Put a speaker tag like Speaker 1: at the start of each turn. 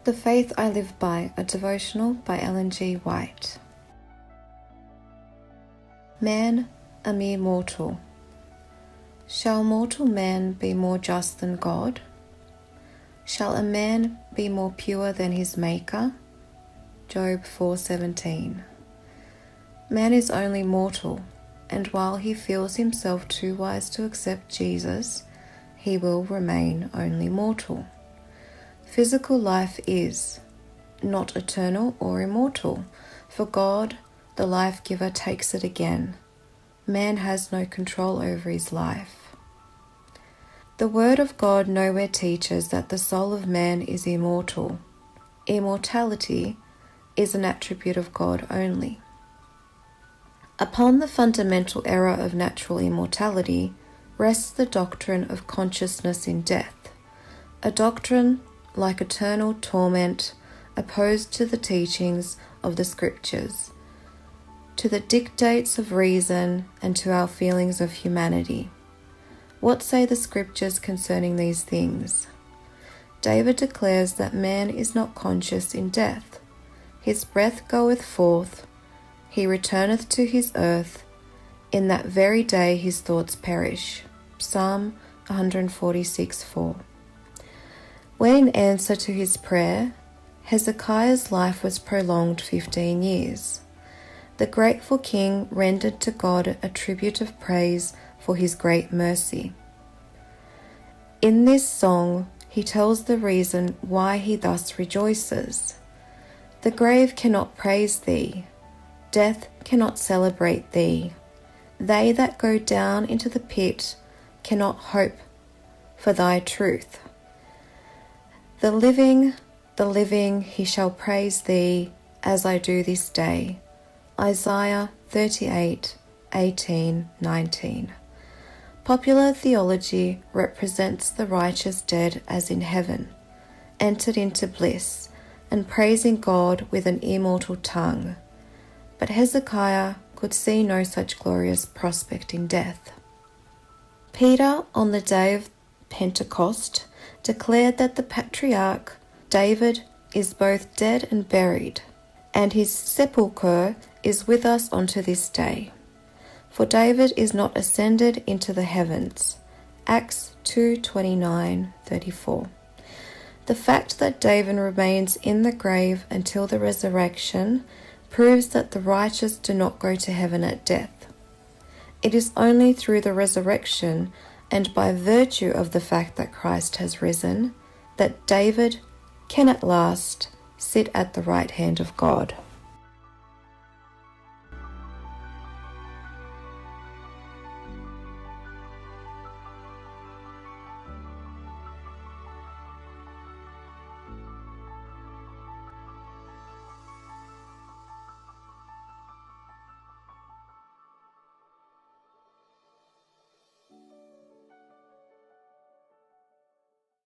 Speaker 1: The Faith I Live By, a devotional by Ellen G. White. Man, a mere mortal. Shall mortal man be more just than God? Shall a man be more pure than his Maker? Job 4:17. Man is only mortal, and while he feels himself too wise to accept Jesus, he will remain only mortal. Physical life is not eternal or immortal, for God, the life-giver, takes it again. Man has no control over his life. The Word of God nowhere teaches that the soul of man is immortal. Immortality is an attribute of God only. Upon the fundamental error of natural immortality rests the doctrine of consciousness in death, a doctrine like eternal torment, opposed to the teachings of the Scriptures, to the dictates of reason, and to our feelings of humanity. What say the Scriptures concerning these things? David declares that man is not conscious in death. His breath goeth forth, he returneth to his earth, in that very day his thoughts perish. Psalm 146:4. When in answer to his prayer, Hezekiah's life was prolonged 15 years. The grateful king rendered to God a tribute of praise for his great mercy. In this song, he tells the reason why he thus rejoices. The grave cannot praise thee, death cannot celebrate thee. They that go down into the pit cannot hope for thy truth. The living, he shall praise thee, as I do this day. Isaiah 38:18-19. Popular theology represents the righteous dead as in heaven, entered into bliss, and praising God with an immortal tongue. But Hezekiah could see no such glorious prospect in death. Peter, on the day of Pentecost, declared that the patriarch David is both dead and buried, and his sepulchre is with us unto this day. For David is not ascended into the heavens. Acts 2:29-34. The fact that David remains in the grave until the resurrection proves that the righteous do not go to heaven at death. It is only through the resurrection and by virtue of the fact that Christ has risen that David can at last sit at the right hand of God.